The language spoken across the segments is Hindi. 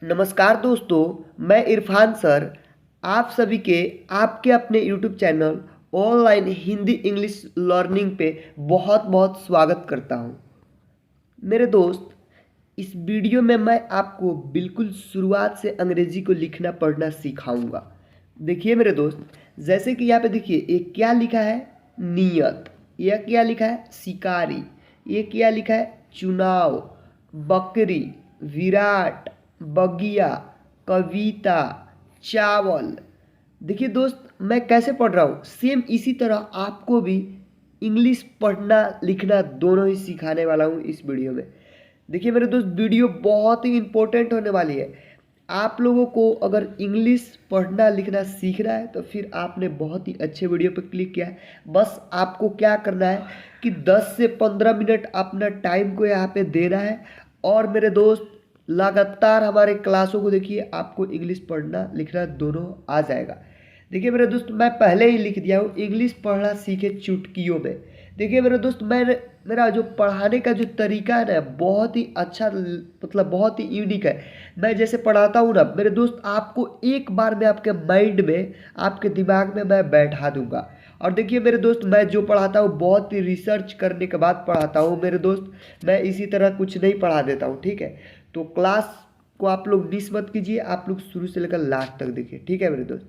नमस्कार दोस्तों, मैं इरफान सर आप सभी के आपके अपने YouTube channel online Hindi English learning पे बहुत बहुत स्वागत करता हूँ। मेरे दोस्त, इस वीडियो में मैं आपको बिल्कुल शुरुआत से अंग्रेजी को लिखना पढ़ना सिखाऊंगा। देखिए मेरे दोस्त, जैसे कि यहाँ पे देखिए एक क्या लिखा है, नियत। यह क्या लिखा है, शिकारी। ये क्या लिखा है, चुनाव। बकरी, विराट, बगिया, कविता, चावल। देखिए दोस्त, मैं कैसे पढ़ रहा हूँ, सेम इसी तरह आपको भी इंग्लिश पढ़ना लिखना दोनों ही सिखाने वाला हूँ इस वीडियो में। देखिए मेरे दोस्त, वीडियो बहुत ही इम्पोर्टेंट होने वाली है। आप लोगों को अगर इंग्लिश पढ़ना लिखना सीखना है तो फिर आपने बहुत ही अच्छे वीडियो पर क्लिक किया है। बस आपको क्या करना है कि 10 से 15 मिनट अपना टाइम को यहाँ पे देना है। और मेरे दोस्त, लगातार हमारे क्लासों को देखिए, आपको इंग्लिश पढ़ना लिखना दोनों आ जाएगा। देखिए मेरे दोस्त, मैं पहले ही लिख दिया हूँ, इंग्लिश पढ़ना सीखे चुटकियों में। देखिए मेरे दोस्त, मेरा जो पढ़ाने का जो तरीका है ना, बहुत ही अच्छा, मतलब बहुत ही यूनिक है। मैं जैसे पढ़ाता हूँ ना मेरे दोस्त, आपको एक बार में आपके माइंड में, आपके दिमाग में मैं बैठा दूंगा। और देखिए मेरे दोस्त, मैं जो पढ़ाता हूँ बहुत ही रिसर्च करने के बाद पढ़ाता हूँ मेरे दोस्त। मैं इसी तरह कुछ नहीं पढ़ा देता हूँ, ठीक है। तो क्लास को आप लोग मिस मत कीजिए, आप लोग शुरू से लेकर लास्ट तक देखिए, ठीक है मेरे दोस्त।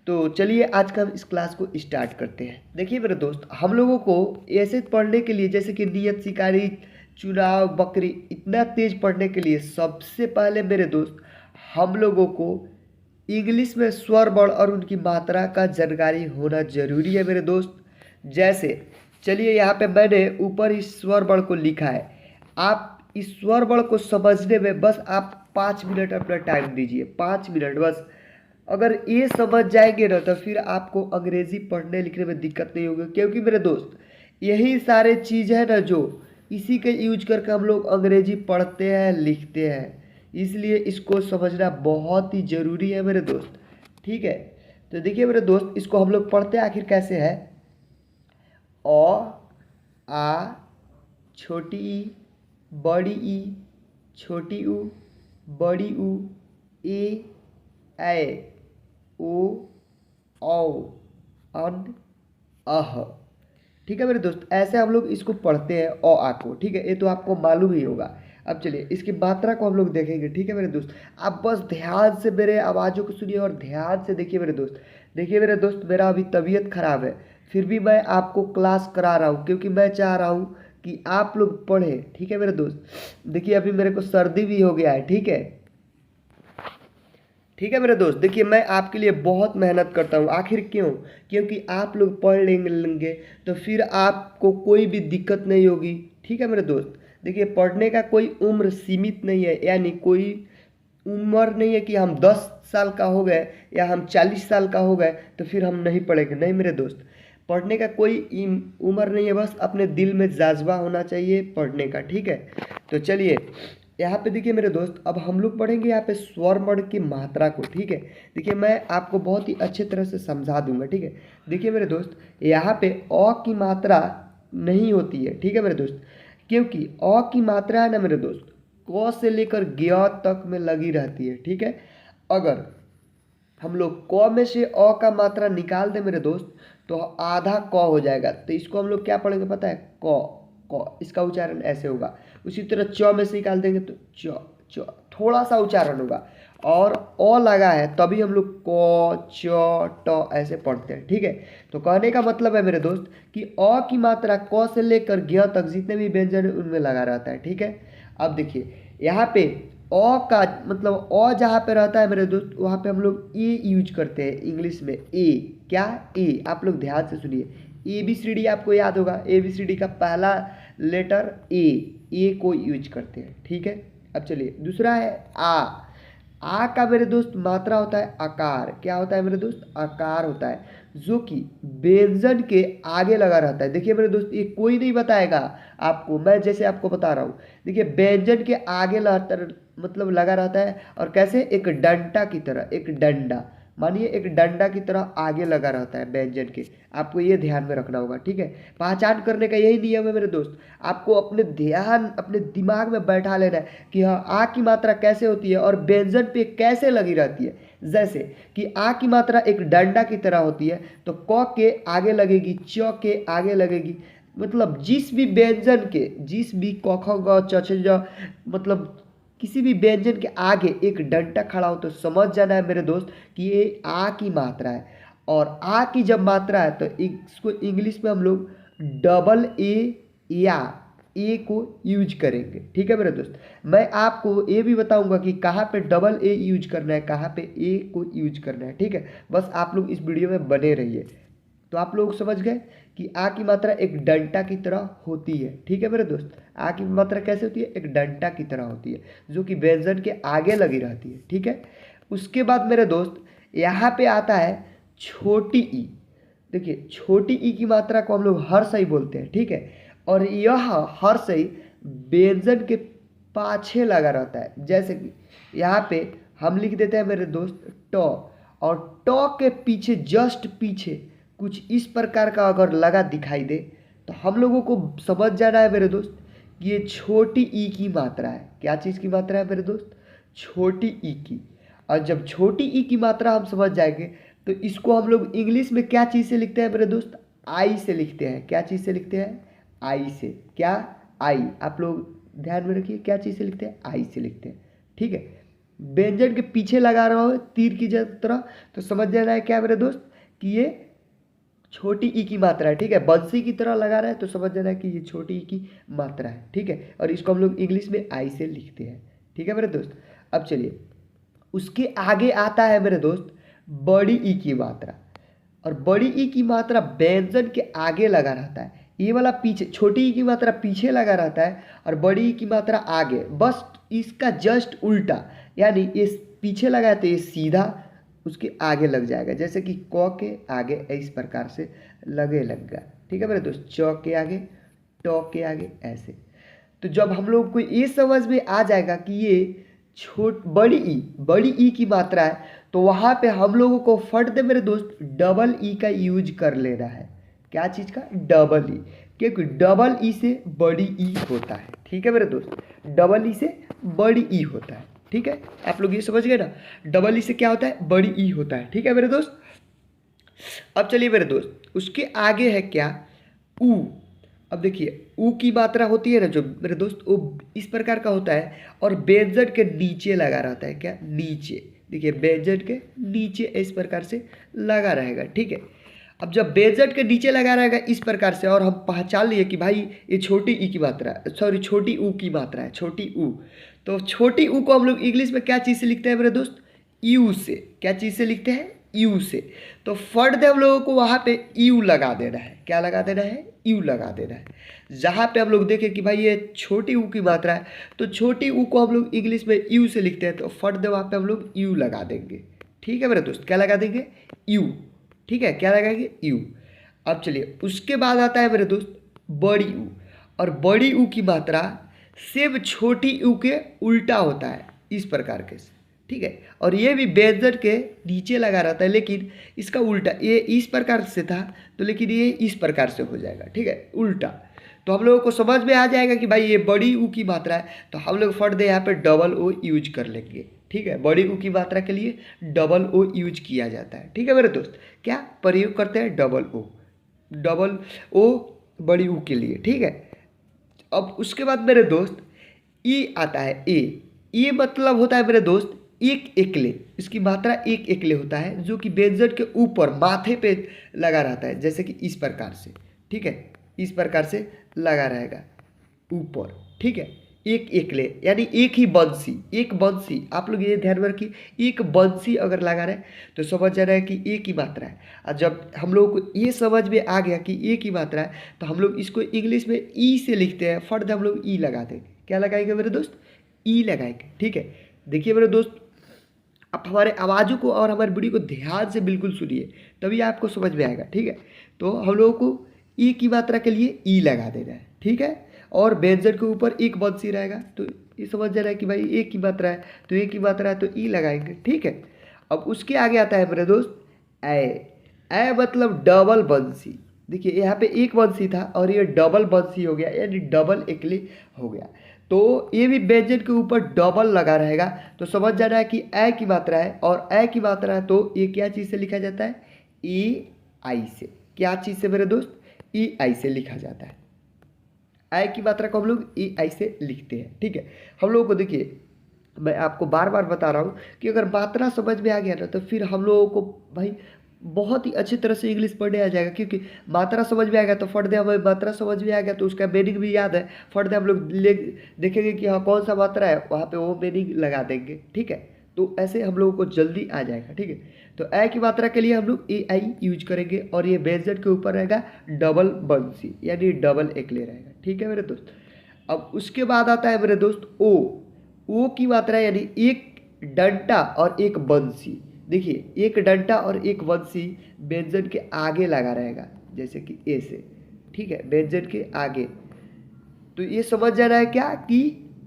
तो चलिए आज का हम इस क्लास को स्टार्ट करते हैं। देखिए मेरे दोस्त, हम लोगों को ऐसे पढ़ने के लिए, जैसे कि नियत, शिकारी, चुनाव, बकरी, इतना तेज पढ़ने के लिए सबसे पहले मेरे दोस्त हम लोगों को इंग्लिश में स्वर वर्ण और उनकी मात्रा का जानकारी होना जरूरी है मेरे दोस्त। जैसे चलिए यहाँ पे मैंने ऊपर इस स्वर वर्ण को लिखा है। आप इस स्वर वर्ण को समझने में बस आप 5 मिनट अपना टाइम दीजिए, 5 मिनट बस। अगर ये समझ जाएंगे ना तो फिर आपको अंग्रेजी पढ़ने लिखने में दिक्कत नहीं होगी, क्योंकि मेरे दोस्त यही सारे चीज़ है ना जो इसी के यूज करके हम लोग अंग्रेजी पढ़ते हैं लिखते हैं। इसलिए इसको समझना बहुत ही ज़रूरी है मेरे दोस्त, ठीक है। तो देखिए मेरे दोस्त, इसको हम लोग पढ़ते आखिर कैसे है। अ, आ, छोटी ई, बड़ी ई, छोटी ऊ, बड़ी ऊ, ए, ओ, औ, अन, अह। ठीक है मेरे दोस्त, ऐसे हम लोग इसको पढ़ते हैं अ आ को, ठीक है। ये तो आपको मालूम ही होगा। अब चलिए इसकी मात्रा को हम लोग देखेंगे, ठीक है मेरे दोस्त। आप बस ध्यान से मेरे आवाज़ों को सुनिए और ध्यान से देखिए मेरे दोस्त। देखिए मेरे दोस्त, मेरा अभी तबीयत खराब है, फिर भी मैं आपको क्लास करा रहा हूँ, क्योंकि मैं चाह रहा हूँ कि आप लोग पढ़ें, ठीक है मेरे दोस्त। देखिए अभी मेरे को सर्दी भी हो गया है, ठीक है। ठीक है मेरे दोस्त, देखिए मैं आपके लिए बहुत मेहनत करता हूँ, आखिर क्यों? क्योंकि आप लोग पढ़ लेंगे तो फिर आपको कोई भी दिक्कत नहीं होगी, ठीक है मेरे दोस्त। देखिए पढ़ने का कोई उम्र सीमित नहीं है, यानी कोई उम्र नहीं है कि हम 10 साल का हो गए या हम 40 साल का हो गए तो फिर हम नहीं पढ़ेंगे, नहीं मेरे दोस्त। पढ़ने का कोई उम्र नहीं है, बस अपने दिल में जज्बा होना चाहिए पढ़ने का, ठीक है। तो चलिए यहाँ पे देखिए मेरे दोस्त, अब हम लोग पढ़ेंगे यहाँ पे स्वर वर्ण की मात्रा को, ठीक है। देखिए मैं आपको बहुत ही अच्छे तरह से समझा दूंगा, ठीक है। देखिए मेरे दोस्त, यहाँ पे अ की मात्रा नहीं होती है, ठीक है मेरे दोस्त। क्योंकि अ की मात्रा है ना मेरे दोस्त, क से लेकर ज्ञ तक में लगी रहती है, ठीक है। अगर हम लोग क में से अ का मात्रा निकाल दें मेरे दोस्त तो आधा क हो जाएगा। तो इसको हम लोग क्या पढ़ेंगे पता है, क। क इसका उच्चारण ऐसे होगा। उसी तरह च में से निकाल देंगे तो च, च थोड़ा सा उच्चारण होगा। और अ लगा है तभी हम लोग क, च, ट ऐसे पढ़ते हैं, ठीक है। तो कहने का मतलब है मेरे दोस्त कि अ की मात्रा क से लेकर ज्ञ तक जितने भी व्यंजन है उनमें लगा रहता है, ठीक है। अब देखिए यहाँ पे अ का मतलब अ जहाँ पे रहता है मेरे दोस्त, वहाँ पे हम लोग ए यूज करते हैं इंग्लिश में। ए क्या, ए। आप लोग ध्यान से सुनिए, ए बी सी डी आपको याद होगा, ए बी सी डी का पहला लेटर ए को यूज करते हैं, ठीक है। अब चलिए दूसरा है आ का मेरे दोस्त मात्रा होता है आकार। क्या होता है मेरे दोस्त, आकार होता है, जो कि व्यंजन के आगे लगा रहता है। देखिए मेरे दोस्त, ये कोई नहीं बताएगा आपको, मैं जैसे आपको बता रहा हूँ। देखिए व्यंजन के आगे मतलब लगा रहता है, और कैसे, एक डंडा की तरह, एक डंडा। मानिए एक डंडा की तरह आगे लगा रहता है व्यंजन के, आपको ये ध्यान में रखना होगा, ठीक है। पहचान करने का यही नियम है मेरे दोस्त, आपको अपने ध्यान अपने दिमाग में बैठा लेना है कि हाँ आ की मात्रा कैसे होती है और व्यंजन पे कैसे लगी रहती है। जैसे कि आ की मात्रा एक डंडा की तरह होती है, तो क के आगे लगेगी, च के आगे लगेगी, मतलब जिस भी व्यंजन के, जिस भी क ख ग च छ ज, मतलब किसी भी व्यंजन के आगे एक डंडा खड़ा हो तो समझ जाना है मेरे दोस्त कि ये आ की मात्रा है। और आ की जब मात्रा है तो इसको इंग्लिश में हम लोग डबल ए या ए को यूज करेंगे, ठीक है मेरे दोस्त। मैं आपको ये भी बताऊंगा कि कहाँ पे डबल ए यूज करना है, कहाँ पे ए को यूज करना है, ठीक है। बस आप लोग इस वीडियो में बने रहिए। तो आप लोग समझ गए कि आ की मात्रा एक डंडा की तरह होती है, ठीक है मेरे दोस्त। आ की मात्रा कैसे होती है, एक डंडा की तरह होती है जो कि व्यंजन के आगे लगी रहती है, ठीक है। उसके बाद मेरे दोस्त यहाँ पे आता है छोटी ई। देखिए छोटी ई की मात्रा को हम लोग हर्षई बोलते हैं, ठीक है। और यह हर्षई व्यंजन के पाछे लगा रहता है। जैसे कि यहाँ पे हम लिख देते हैं मेरे दोस्त ट, और ट के पीछे जस्ट पीछे कुछ इस प्रकार का अगर लगा दिखाई दे तो हम लोगों को समझ जाना है मेरे दोस्त कि ये छोटी ई की मात्रा है। क्या चीज़ की मात्रा है मेरे दोस्त, छोटी ई की। और जब छोटी ई की मात्रा हम समझ जाएंगे तो इसको हम लोग इंग्लिश में क्या चीज़ से लिखते हैं मेरे दोस्त, आई से लिखते हैं। क्या चीज़ से लिखते हैं, आई से। क्या, आई। आप लोग ध्यान में रखिए, क्या चीज़ से लिखते हैं, आई से लिखते हैं, ठीक है। व्यंजन के पीछे लगा रहा हो तीर की तरह तो समझ जाना है क्या मेरे दोस्त कि ये छोटी ई की मात्रा है, ठीक है। बंसी की तरह लगा रहा है तो समझ जाना है कि ये छोटी ई की मात्रा है, ठीक है। और इसको हम लोग इंग्लिश में आई से लिखते हैं, ठीक है मेरे दोस्त। अब चलिए उसके आगे आता है मेरे दोस्त बड़ी ई की मात्रा। और बड़ी ई की मात्रा व्यंजन के आगे लगा रहता है, ये वाला पीछे, छोटी ई की मात्रा पीछे लगा रहता है और बड़ी ई की मात्रा आगे, बस इसका जस्ट उल्टा। यानी ये पीछे लगा है तो ये सीधा उसके आगे लग जाएगा। जैसे कि क के आगे इस प्रकार से लगे लग गया, ठीक है मेरे दोस्त। च के आगे, ट के आगे, ऐसे। तो जब हम लोग को ये समझ में आ जाएगा कि ये बड़ी ई की मात्रा है तो वहाँ पे हम लोगों को फट दे मेरे दोस्त डबल ई का यूज कर लेना है। क्या चीज़ का, डबल ई, क्योंकि डबल ई से बड़ी ई होता है, ठीक है मेरे दोस्त। डबल ई से बड़ी ई होता है, ठीक है। आप लोग ये समझ गए ना, डबल ई से क्या होता है, बड़ी ई होता है, ठीक है मेरे दोस्त। अब चलिए मेरे दोस्त उसके आगे है क्या, ऊ। अब देखिए ऊ की मात्रा होती है ना जो मेरे दोस्त, वो इस प्रकार का होता है और व्यंजन के नीचे लगा रहता है। क्या, नीचे। देखिए व्यंजन के नीचे इस प्रकार से लगा रहेगा, ठीक है। अब जब व्यंजन के नीचे लगा रहेगा इस प्रकार से और हम पहचान लिए कि भाई ये छोटी ई की मात्रा है, सॉरी छोटी ऊ की मात्रा है, छोटी ऊ। तो छोटी ऊ को हम लोग इंग्लिश में क्या चीज़ से लिखते हैं मेरे दोस्त, यू से। क्या चीज़ से लिखते हैं, यू से। तो फर्द हम लोगों को वहाँ पे यू लगा देना है। क्या लगा देना है, यू लगा देना है। जहाँ पे हम लोग देखें कि भाई ये छोटी ऊ की मात्रा है तो छोटी ऊ को हम लोग इंग्लिश में यू से लिखते हैं, तो फर्द वहाँ पे हम लोग यू लगा देंगे, ठीक है मेरे दोस्त। क्या लगा देंगे, यू, ठीक है। क्या लगाएंगे, यू। अब चलिए उसके बाद आता है मेरे दोस्त बड़ी ऊ। और बड़ी ऊ की मात्रा सेम छोटी ऊ के उल्टा होता है इस प्रकार के, ठीक है। और ये भी व्यंजन के नीचे लगा रहता है लेकिन इसका उल्टा, ये इस प्रकार से था तो लेकिन ये इस प्रकार से हो जाएगा, ठीक है, उल्टा। तो हम लोगों को समझ में आ जाएगा कि भाई ये बड़ी ऊ की मात्रा है तो हम लोग फट दे यहाँ पे डबल ओ यूज कर लेंगे, ठीक है। बड़ी ऊ की मात्रा के लिए डबल ओ यूज किया जाता है, ठीक है मेरे दोस्त। क्या प्रयोग करते हैं, डबल ओ बड़ी ऊ के लिए, ठीक है। अब उसके बाद मेरे दोस्त ई आता है, ए मतलब होता है मेरे दोस्त एक एकले। इसकी मात्रा एक एकले होता है जो कि व्यंजन के ऊपर माथे पे लगा रहता है, जैसे कि इस प्रकार से, ठीक है, इस प्रकार से लगा रहेगा ऊपर, ठीक है। एक एकले यानी एक ही बंसी, एक बंसी। आप लोग ये ध्यान में रखिए, एक बंसी अगर लगा रहे तो समझ जा रहा है कि एक ही मात्रा है। और जब हम लोगों को ये समझ में आ गया कि एक ही मात्रा है तो हम लोग इसको इंग्लिश में ई से लिखते हैं, फर्द हम लोग ई लगा देंगे। क्या लगाएंगे मेरे दोस्त, ई लगाएंगे, ठीक है। देखिए मेरे दोस्त आप हमारे आवाज़ों को और हमारे वीडियो को ध्यान से बिल्कुल सुनिए तभी आपको समझ में आएगा, ठीक है। तो हम लोगों को ई की मात्रा के लिए ई लगा देना है, ठीक है। और व्यंजन के ऊपर एक बंसी रहेगा तो ये समझ जा रहा है कि भाई एक की मात्रा है तो एक की मात्रा है तो ई लगाएंगे, ठीक है। अब उसके आगे आता है मेरे दोस्त ए। ए मतलब डबल बंसी। देखिए यहाँ पे एक बंसी था और ये डबल बंसी हो गया, यानी डबल एकले हो गया। तो ये भी व्यंजन के ऊपर डबल लगा रहेगा, तो समझ जाना है कि ए की मात्रा है, और ए की मात्रा है तो ये क्या चीज़ से लिखा जाता है, ई आई से। क्या चीज़ से मेरे दोस्त, ई आई से लिखा जाता है। आई की मात्रा को हम लोग ई आई से लिखते हैं, ठीक है। हम लोगों को देखिए, मैं आपको बार बार बता रहा हूँ कि अगर मात्रा समझ में आ गया ना, तो फिर हम लोगों को भाई बहुत ही अच्छी तरह से इंग्लिश पढ़ने आ जाएगा, क्योंकि मात्रा समझ में आ गया तो फट दे, हमें मात्रा समझ में आ गया तो उसका मीनिंग भी याद है, फट दे हम लोग ले देखेंगे कि हाँ कौन सा मात्रा है, वहाँ पे वो मीनिंग लगा देंगे, ठीक है। तो ऐसे हम लोगों को जल्दी आ जाएगा, ठीक है। तो ए की मात्रा के लिए हम लोग ए आई यूज करेंगे, और ये व्यंजन के ऊपर रहेगा डबल बंसी, यानी डबल एकले रहेगा, ठीक है मेरे दोस्त। अब उसके बाद आता है मेरे दोस्त ओ। ओ की मात्रा यानी एक डंडा और एक बंसी। देखिए एक डंडा और एक बंसी व्यंजन के आगे लगा रहेगा, जैसे कि ए से, ठीक है, व्यंजन के आगे। तो ये समझ जाना है क्या कि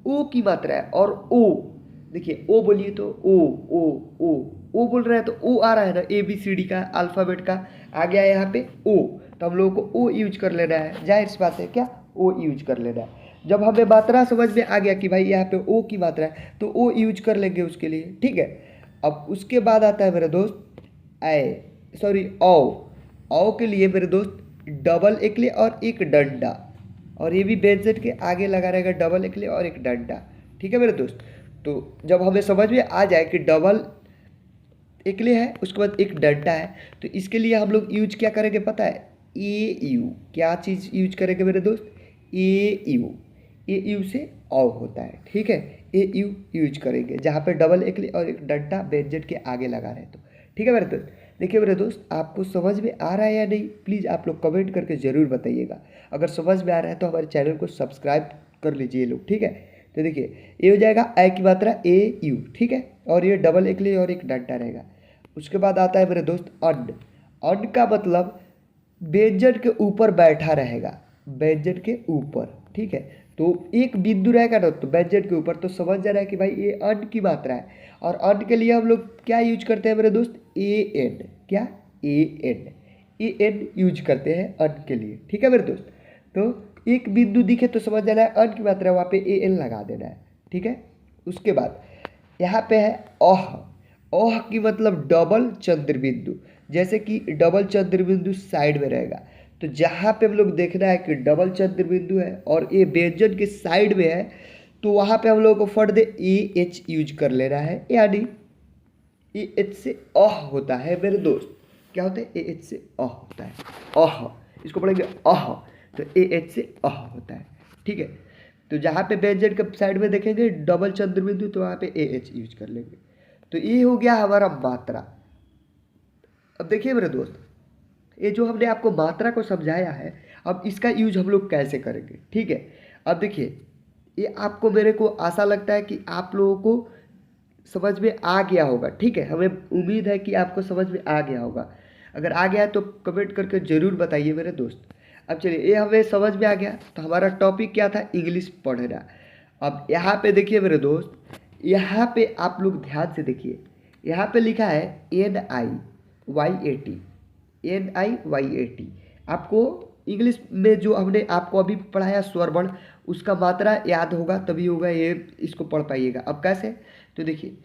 ओ की मात्रा है। और ओ, देखिए ओ बोलिए तो ओ, ओ ओ बोल रहे हैं तो ओ आ रहा है ना, ए बी सी डी का अल्फ़ाबेट का आ गया यहाँ पे ओ, तो हम लोगों को ओ यूज कर लेना है, जाहिर सी बात है क्या, ओ यूज कर लेना है। जब हमें मात्रा समझ में आ गया कि भाई यहाँ पे ओ की मात्रा है, तो ओ यूज कर लेंगे उसके लिए, ठीक है। अब उसके बाद आता है मेरे दोस्त औ के लिए मेरे दोस्त डबल एकले और एक डंडा, और ये भी व्यंजन के आगे लगा रहेगा डबल एकले और एक डंडा, ठीक है मेरे दोस्त। तो जब हमें समझ में आ जाए कि डबल एकले है, उसके बाद एक डंडा है, तो इसके लिए हम लोग यूज क्या करेंगे पता है, ए यू। क्या चीज़ यूज करेंगे मेरे दोस्त, ए यू। ए यू से औ होता है, ठीक है, ए यू यूज करेंगे जहाँ पे डबल एकले और एक डंडा व्यंजन के आगे लगा रहे, तो ठीक है मेरे दोस्त। देखिए मेरे दोस्त, आपको समझ में आ रहा है या नहीं, प्लीज़ आप लोग कमेंट करके ज़रूर बताइएगा। अगर समझ में आ रहा है तो हमारे चैनल को सब्सक्राइब कर लीजिए लोग, ठीक है। तो देखिए ये हो जाएगा ए की मात्रा ए यू, ठीक है, और ये डबल एकले और एक डंडा रहेगा। उसके बाद आता है मेरे दोस्त अन्न। अन्न का मतलब व्यंजन के ऊपर बैठा रहेगा, व्यंजन के ऊपर, ठीक है। तो एक बिंदु रहेगा ना तो व्यंजन के ऊपर, तो समझ जा रहा है कि भाई ये अन्न की मात्रा है। और अन्न के लिए हम लोग क्या यूज करते हैं मेरे दोस्त, ए एन। क्या, A N, A N use करते हैं अन्न के लिए, ठीक है मेरे दोस्त। तो एक बिंदु दिखे तो समझ जाना है अन्न की मात्रा, वहाँ पे ए एन लगा देना है, ठीक है। उसके बाद यहाँ पे है अह। अह की मतलब डबल चंद्र बिंदु, जैसे कि डबल चंद्र बिंदु साइड में रहेगा, तो जहाँ पे हम लोग देखना है कि डबल चंद्र बिंदु है और ये व्यंजन के साइड में है, तो वहाँ पे हम लोग को फट दे ए एच यूज कर लेना है, यानी ए एच से अह होता है मेरे दोस्त। क्या होता है, ए एच से अह होता है, अह, इसको पढ़ेंगे अह, तो ए एच से अह होता है, ठीक है। तो जहाँ पे व्यंजन के साइड में देखेंगे डबल चंद्र बिंदु, तो वहाँ पे ए एच यूज कर लेंगे। तो ये हो गया हमारा मात्रा। अब देखिए मेरे दोस्त, ये जो हमने आपको मात्रा को समझाया है, अब इसका यूज हम लोग कैसे करेंगे, ठीक है। अब देखिए ये आपको, मेरे को आशा लगता है कि आप लोगों को समझ में आ गया होगा, ठीक है। हमें उम्मीद है कि आपको समझ में आ गया होगा। अगर आ गया है तो कमेंट करके ज़रूर बताइए मेरे दोस्त। अब चलिए, ये हमें समझ में आ गया, तो हमारा टॉपिक क्या था, इंग्लिश पढ़ना। अब यहाँ पे देखिए मेरे दोस्त, यहाँ पे आप लोग ध्यान से देखिए, यहाँ पे लिखा है NIYAT, NIYAT। आपको इंग्लिश में जो हमने आपको अभी पढ़ाया स्वर वर्ण, उसका मात्रा याद होगा तभी होगा ये, इसको पढ़ पाइएगा। अब कैसे, तो देखिए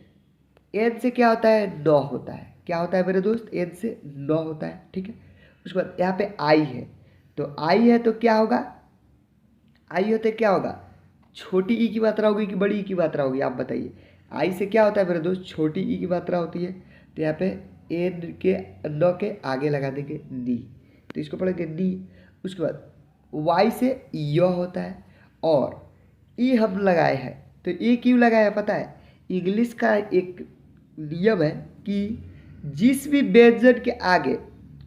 एन से क्या होता है, 9 होता है। क्या होता है मेरे दोस्त, एन से 9 होता है, ठीक है। उसके बाद यहाँ पे आई है, तो आई है तो क्या होगा, आई होते क्या होगा, छोटी ई की मात्रा होगी कि बड़ी ई की मात्रा होगी, आप बताइए। आई से क्या होता है मेरे दोस्त, छोटी ई की मात्रा होती है, तो यहाँ पे एन के 9 के आगे लगा देंगे नी, तो इसको पढ़ेंगे नी। उसके बाद वाई से य होता है, और ई हम लगाए हैं, तो ये क्यों लगाया है पता है, इंग्लिश का एक नियम है कि जिस भी व्यंजन के आगे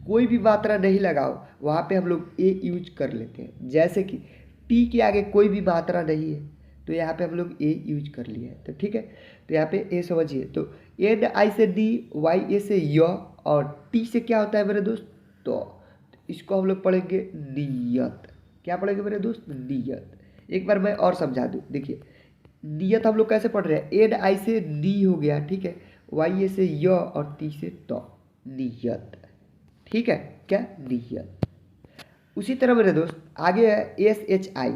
कोई भी मात्रा नहीं लगाओ, वहाँ पे हम लोग ए यूज कर लेते हैं। जैसे कि टी के आगे कोई भी मात्रा नहीं है, तो यहाँ पे हम लोग ए यूज कर लिया है, तो ठीक है। तो यहाँ पे ए समझिए, तो एन आई से डी, वाई ए से य, और टी से क्या होता है मेरे दोस्त, तो इसको हम लोग पढ़ेंगे नियत। क्या पढ़ेंगे मेरे दोस्त, नियत। एक बार मैं और समझा दूँ, देखिए नियत हम लोग कैसे पढ़ रहे हैं, एन आई से डी हो गया, ठीक है, वाई ए से य और ती से त, नियत। ठीक है, क्या? नियत। उसी तरह मेरे दोस्त आगे है एस एच आई।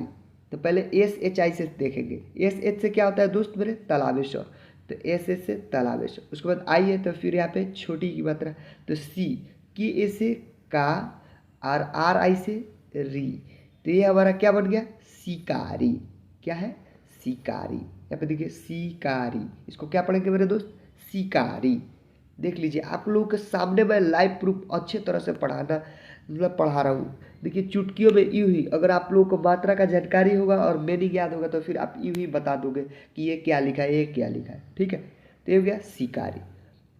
तो पहले एस एच आई से देखेंगे। एस एच से क्या होता है दोस्त मेरे? तालाबेश। तो एस एच से तालाबेश। उसके बाद आई है तो फिर यहाँ पे छोटी की मात्रा, तो सी की ए से का, और आर आई से री। तो ये हमारा क्या बन गया? शिकारी। क्या है? शिकारी। यहाँ पे देखिए शिकारी, इसको क्या पढ़ेंगे मेरे दोस्त? शिकारी। देख लीजिए, आप लोगों के सामने मैं लाइव प्रूफ अच्छे तरह से पढ़ाना मतलब पढ़ा रहा हूँ। देखिए चुटकियों में यूँ ही, अगर आप लोगों को मात्रा का जानकारी होगा और मीनिंग याद होगा तो फिर आप यूँ ही बता दोगे कि ये क्या लिखा है, ये क्या लिखा है। ठीक है, तो ये हो गया शिकारी।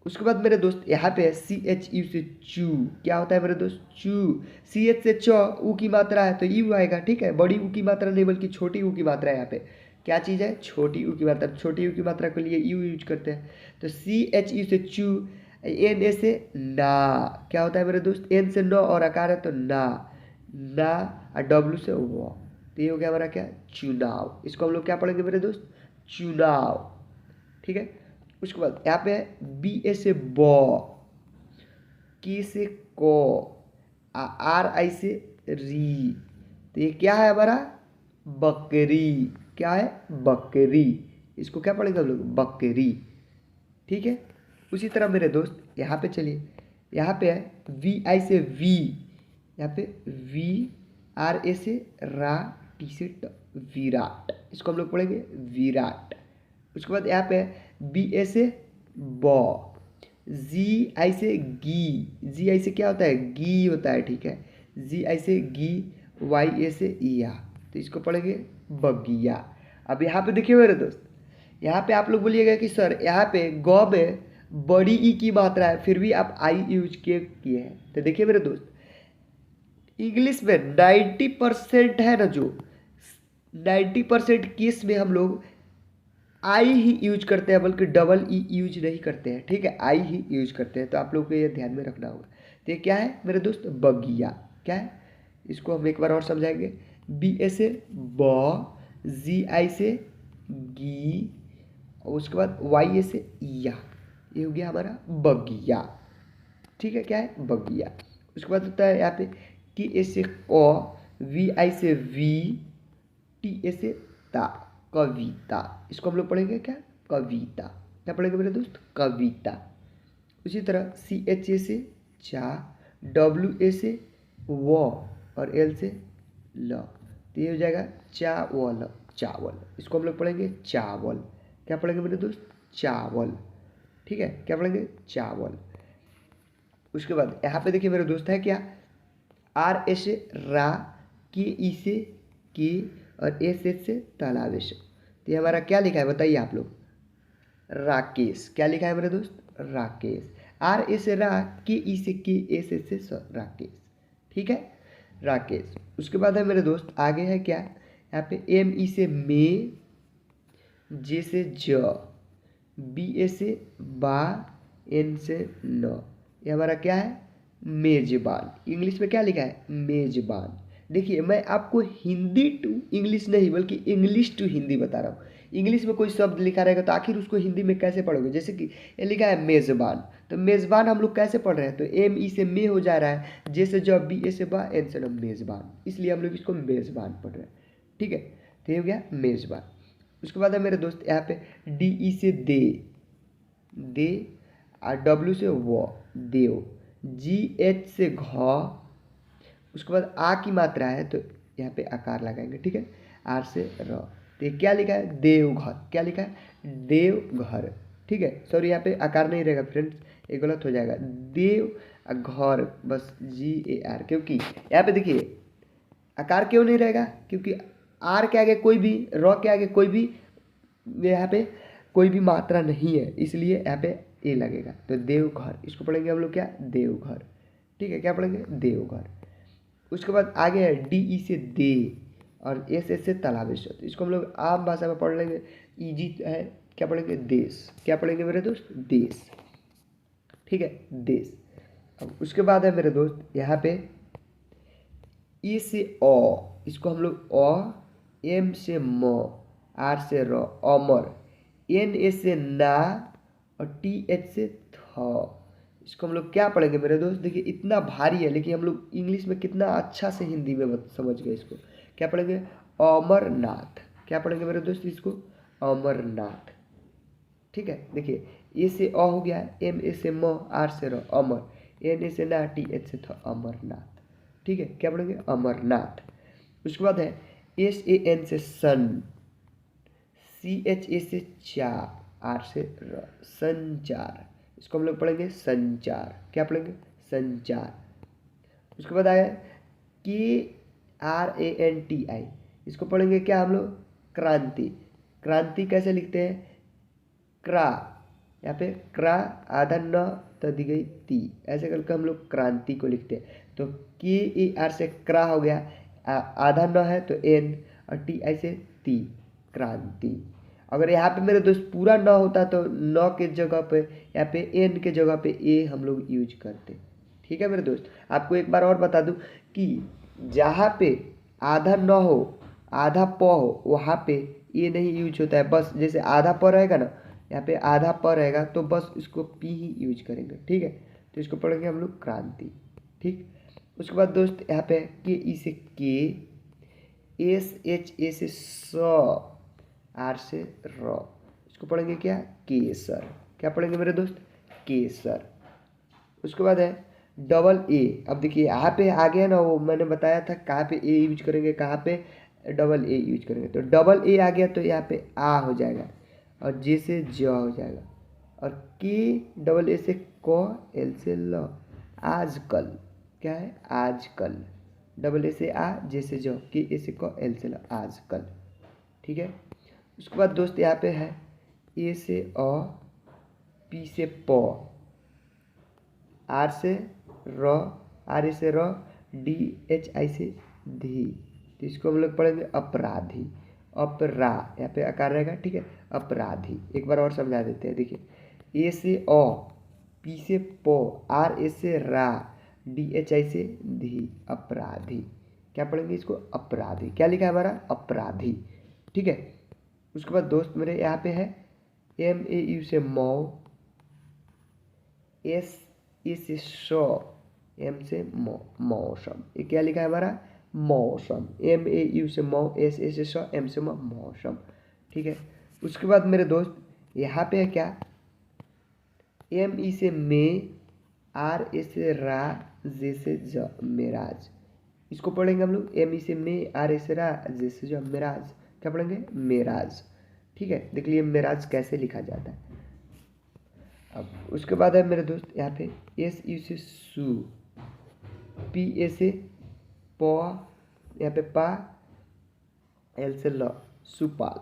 उसके बाद मेरे दोस्त यहाँ पे सी एच यू से चू। क्या होता है मेरे दोस्त? चू। सी एच से च, ऊ की मात्रा है तो यू आएगा। ठीक है, बड़ी ऊ की मात्रा नहीं बल्कि छोटी ऊ की मात्रा है। यहाँ पे क्या चीज़ है? छोटी ऊ की मात्रा। छोटी ऊ की मात्रा के लिए यू यूज करते हैं। तो सी एच यू से चू। एन ए से ना। क्या होता है मेरे दोस्त? एन से न और आकार है तो ना, ना। और डब्ल्यू से वो। तो ये हो गया हमारा क्या? चुनाव। इसको हम लोग क्या पढ़ेंगे मेरे दोस्त? चुनाव। ठीक है, उसके बाद यहाँ पे बी ए से ब, की से को, आर आई से री। तो ये क्या है हमारा? बकरी। क्या है? बकरी। इसको क्या पढ़ेंगे हम लोग? बकरी। ठीक है, उसी तरह मेरे दोस्त यहाँ पे चलिए, यहाँ पे है वी आई से वी। यहाँ पे वी, आर ए से रा, टी से ट, विराट। इसको हम लोग पढ़ेंगे विराट। उसके बाद यहाँ पे है बी ए से ब, जी आई से गी। जी आई से क्या होता है? गी होता है। ठीक है, जी आई से गी, वाई ए से या। तो इसको पढ़ेंगे बगिया। अब यहाँ पे देखिए मेरे दोस्त, यहाँ पे आप लोग बोलिएगा कि सर यहाँ पे ग में बड़ी ई की मात्रा है फिर भी आप आई यूज किए हैं। तो देखिए मेरे दोस्त, इंग्लिश में 90% है ना, जो 90% केस में हम लोग आई ही यूज करते हैं, बल्कि डबल ई यूज नहीं करते हैं। ठीक है, आई ही यूज करते हैं। तो आप लोग को ये ध्यान में रखना होगा। तो ये क्या है मेरे दोस्त? बगिया। क्या है? इसको हम एक बार और समझाएंगे। बी ए से ब, जी आई से गी, और उसके बाद वाई ए से या। ये हो गया हमारा बगिया। ठीक है, क्या है? बगिया। उसके बाद होता है यहाँ पे टी ए से क, वी आई से वी, टी ए से ता, कविता। इसको हम लोग पढ़ेंगे क्या? कविता। क्या पढ़ेंगे मेरे दोस्त? कविता। उसी तरह सी एच ए से चा, डब्ल्यू ए से व, और एल से ल। तो ये हो जाएगा चावल। चावल। इसको हम लोग पढ़ेंगे चावल। क्या पढ़ेंगे मेरे दोस्त? चावल। ठीक है, क्या पढ़ेंगे? चावल। उसके बाद यहाँ पे देखिए मेरे दोस्त है क्या? आर ए से रा, के ई से के, और एस एच से तालाबेश। तो ये हमारा क्या लिखा है बताइए आप लोग? राकेश। क्या लिखा है मेरे दोस्त? राकेश। आर ए से रा, के ई से के, एस एच से राकेश। ठीक है, राकेश। उसके बाद है मेरे दोस्त आगे है क्या? यहाँ पे एम ई से मे, जे से ज, बी ए से बा, एन से न। ये हमारा क्या है? मेजबान। इंग्लिश में क्या लिखा है? मेजबान। देखिए मैं आपको हिंदी टू इंग्लिश नहीं बल्कि इंग्लिश टू हिंदी बता रहा हूँ। इंग्लिश में कोई शब्द लिखा रहेगा तो आखिर उसको हिंदी में कैसे पढ़ोगे? जैसे कि ये लिखा है मेज़बान, तो मेज़बान हम लोग कैसे पढ़ रहे हैं? तो एम ई से मे हो जा रहा है, जे से जब, बी ए से बा, एन से न, मेज़बान। इसलिए हम लोग इसको मेज़बान पढ़ रहे हैं। ठीक है, तो ये हो गया मेज़बान। उसके बाद है मेरे दोस्त यहाँ पे डी ई से दे, दे, और डब्ल्यू से वो, देव, जी एच से घ। उसके बाद आ की मात्रा है तो यहाँ पे आकार लगाएंगे। ठीक है, आर से र। तो ये क्या लिखा है? देवघर। क्या लिखा है? देवघर। ठीक है, सॉरी यहाँ पे आकार नहीं रहेगा फ्रेंड्स, ये गलत हो जाएगा। देव घर, बस जी ए आर। क्योंकि यहाँ पे देखिए आकार क्यों नहीं रहेगा? क्योंकि आर के आगे कोई भी, र के आगे कोई भी, यहाँ पे कोई भी मात्रा नहीं है, इसलिए यहाँ पे ए लगेगा। तो देवघर, इसको पढ़ेंगे हम लोग क्या? देवघर। ठीक है, क्या पढ़ेंगे? देवघर। उसके बाद आगे है डी ई से दे, और एस एस से तालाबेश। तो इसको हम लोग आम भाषा में पढ़ लेंगे, इजी है। क्या पढ़ेंगे? देश। क्या पढ़ेंगे मेरे दोस्त? देश। ठीक है, देश। अब उसके बाद है मेरे दोस्त यहाँ पे ई से अ, इसको हम लोग अ, एम से म, आर से र, अमर, एन ए से ना, और TH से थ। इसको हम लोग क्या पढ़ेंगे मेरे दोस्त? देखिए इतना भारी है लेकिन हम लोग इंग्लिश में कितना अच्छा से हिंदी में समझ गए इसको। क्या पढ़ेंगे? अमरनाथ। क्या पढ़ेंगे मेरे दोस्त इसको? अमरनाथ। ठीक है, देखिए ए से अ हो गया, एम ए से म, आर से र, अमर, एन ए से ना, TH से थ, अमरनाथ। ठीक है, क्या पढ़ेंगे? अमरनाथ। उसके बाद है SAN से सन, CHA से चार, आर से र, संचार। इसको हम लोग पढ़ेंगे संचार। क्या पढ़ेंगे? संचार। उसके बाद आया KRANTI। इसको पढ़ेंगे क्या हम लोग? क्रांति। क्रांति कैसे लिखते हैं? क्रा, यहाँ पे क्रा, आधा न तो दी गई ती, ऐसे करके हम लोग क्रांति को लिखते हैं। तो KAR से क्रा हो गया, आधा न है तो N, और TI से ती, क्रांति। अगर यहाँ पे मेरे दोस्त पूरा न होता तो न के जगह पे, यहाँ पे N के जगह पे A हम लोग यूज करते। ठीक है मेरे दोस्त, आपको एक बार और बता दूं कि जहाँ पे आधा न हो, आधा प हो, वहाँ पे ए नहीं यूज होता है। बस जैसे आधा प रहेगा ना, यहाँ पे आधा प रहेगा तो बस इसको पी ही यूज करेंगे। ठीक है, तो इसको पढ़ेंगे हम लोग क्रांति। ठीक, उसके बाद दोस्त यहाँ पे के ई से के, SHA से स, आर से र। इसको पढ़ेंगे क्या? केसर। क्या पढ़ेंगे मेरे दोस्त? केसर। उसके बाद है डबल ए। अब देखिए यहाँ पे आ गया ना, वो मैंने बताया था कहाँ पे ए यूज करेंगे, कहाँ पे डबल ए यूज करेंगे। तो डबल ए आ गया तो यहाँ पे आ हो जाएगा, और जे से ज हो जाएगा, और के डबल ए से क, एल से ल, आजकल। क्या है? आजकल। डबल ए से आ, जे से ज, के ए से क, एल से ल, आजकल। ठीक है, उसके बाद दोस्त यहाँ पे है ए से अ, पी से प, आर से र, आर ए से र, DHI से धी। तो इसको हम लोग पढ़ेंगे अपराधी। अपरा, यहाँ पे आकार रहेगा। ठीक है, अपराधी। एक बार और समझा देते हैं, देखिए ए से अ, पी से प, आर ए से रा, DHI से धी, अपराधी। क्या पढ़ेंगे इसको? अपराधी। क्या लिखा है हमारा? अपराधी। ठीक है, उसके बाद दोस्त मेरे यहाँ पे है MAU से मौ, SE से शो, M से मौसम। ये क्या लिखा है हमारा? मौसम। MAU से मौ, SE से शो, M से मौसम। ठीक है, उसके बाद मेरे दोस्त यहाँ पे है क्या? ME से में, RA से रा, जे से ज, मेराज। इसको पढ़ेंगे हम लोग ME से में, RA से रा, जे से ज, मेराज। क्या पढ़ेंगे? मेराज। ठीक है, देख लिए मेराज कैसे लिखा जाता है। अब उसके बाद है मेरे दोस्त यहाँ पे SU से सु, PA से प, यहाँ पे पा, एल से ल, सुपाल।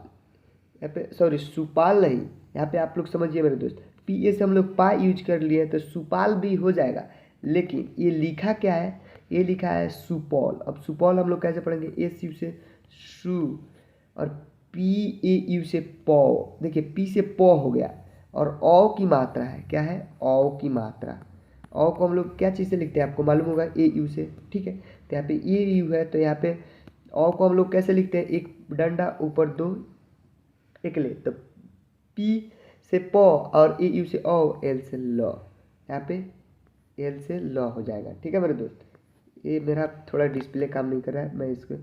यहाँ पे सॉरी सुपाल नहीं, यहाँ पे आप लोग समझिए मेरे दोस्त, PA से हम लोग पा यूज कर लिए तो सुपाल भी हो जाएगा, लेकिन ये लिखा क्या है? ये लिखा है सुपौल। अब सुपौल हम लोग कैसे पढ़ेंगे? SU से सु, और PAU से पौ। देखिए पी से प हो गया, और औ की मात्रा है। क्या है? औ की मात्रा। औ को हम लोग क्या चीज़ से लिखते हैं आपको मालूम होगा? AU से। ठीक है, तो यहाँ पे AU है तो यहाँ पे औ को हम लोग कैसे लिखते हैं? एक डंडा ऊपर दो एकले, तो पी से प और AU से औ, एल से ल। यहाँ पे एल से ल हो जाएगा। ठीक है मेरे दोस्त, ये मेरा थोड़ा डिस्प्ले काम नहीं कर रहा है, मैं इसको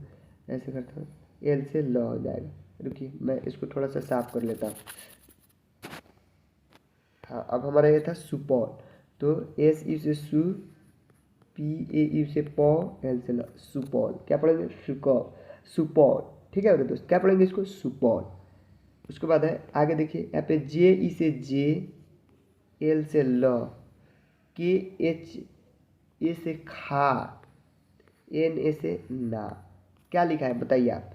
ऐसे करता हूँ, एल से ल हो जाएगा। रुकिए मैं इसको थोड़ा सा साफ कर लेता हूँ। हाँ, अब हमारा ये था सुपौल, तो SU से सु, PAU से प, एल से ल, सुपौल। क्या पढ़ेंगे? सुपौल। ठीक है मेरे दोस्त, क्या पढ़ेंगे इसको? सुपौल। उसके बाद है आगे देखिए यहाँ पे JE से जे, एल से ल, KHA से खा, NA से ना। क्या लिखा है बताइए आप?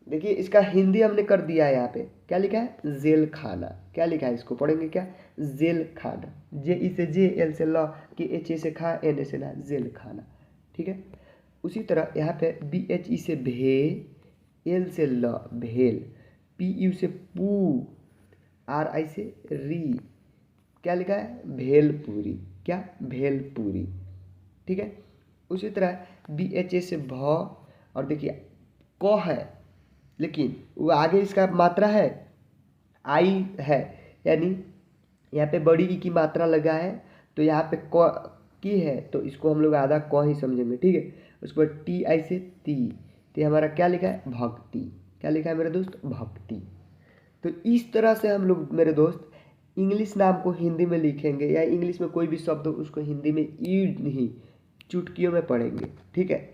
देखिए इसका हिंदी हमने कर दिया है। यहाँ पे क्या लिखा है? जेल खाना। क्या लिखा है? इसको पढ़ेंगे क्या? जेल खाना। JE से जे, एल से ल, KHA से खा, NA से ना, जेल खाना। ठीक है, उसी तरह यहाँ पे BHE से भे, एल से ल, भेल, PU से पू, RI से री। क्या लिखा है? भेलपूरी। क्या? भेलपूरी। ठीक है, उसी तरह BHA से भ, और देखिए क है लेकिन वो आगे इसका मात्रा है आई है, यानी यहाँ पे बड़ी ई की मात्रा लगा है तो यहाँ पे क की है तो इसको हम लोग आधा क ही समझेंगे, ठीक है। उसके बाद टी आई से ती, तो हमारा क्या लिखा है, भक्ति। क्या लिखा है मेरे दोस्त, भक्ति। तो इस तरह से हम लोग मेरे दोस्त इंग्लिश नाम को हिंदी में लिखेंगे, या इंग्लिश में कोई भी शब्द हो उसको हिंदी में ई नहीं चुटकियों में पढ़ेंगे, ठीक है।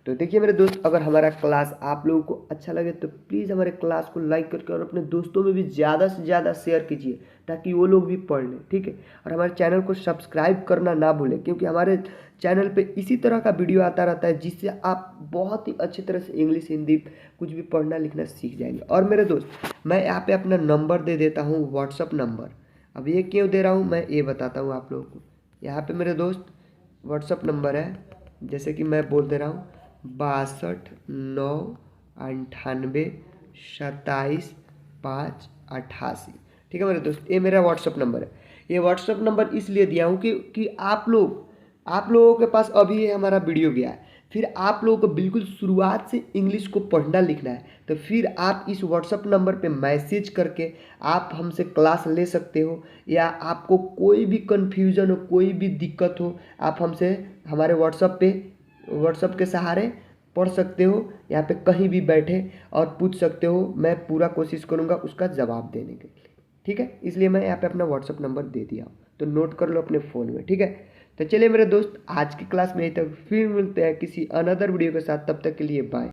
तो देखिए मेरे दोस्त, अगर हमारा क्लास आप लोगों को अच्छा लगे तो प्लीज़ हमारे क्लास को लाइक करके और अपने दोस्तों में भी ज़्यादा से ज़्यादा शेयर कीजिए ताकि वो लोग भी पढ़ लें, ठीक है। और हमारे चैनल को सब्सक्राइब करना ना भूलें, क्योंकि हमारे चैनल पे इसी तरह का वीडियो आता रहता है जिससे आप बहुत ही अच्छी तरह से इंग्लिश हिंदी कुछ भी पढ़ना लिखना सीख जाएंगे। और मेरे दोस्त, मैं यहाँ पे अपना नंबर दे देता हूँ, व्हाट्सअप नंबर। अब ये क्यों दे रहा हूँ मैं ये बताता हूँ आप लोगों को। यहाँ पे मेरे दोस्त व्हाट्सअप नंबर है, जैसे कि मैं बोल दे रहा हूँ 62 9 98 27 5 88, ठीक है मेरे दोस्त। ये मेरा व्हाट्सअप नंबर है। ये व्हाट्सअप नंबर इसलिए दिया हूँ कि आप लोगों के पास अभी ये हमारा वीडियो गया है, फिर आप लोगों को बिल्कुल शुरुआत से इंग्लिश को पढ़ना लिखना है, तो फिर आप इस व्हाट्सअप नंबर पे मैसेज करके आप हमसे क्लास ले सकते हो, या आपको कोई भी कन्फ्यूज़न हो, कोई भी दिक्कत हो, आप हमसे हमारे व्हाट्सअप के सहारे पढ़ सकते हो। यहाँ पे कहीं भी बैठे और पूछ सकते हो, मैं पूरा कोशिश करूँगा उसका जवाब देने के लिए, ठीक है। इसलिए मैं यहाँ पे अपना व्हाट्सअप नंबर दे दिया हूँ, तो नोट कर लो अपने फ़ोन में, ठीक है। तो चलिए मेरे दोस्त, आज की क्लास में यहीं तक, फिर मिलते हैं किसी अनदर वीडियो के साथ, तब तक के लिए बाय।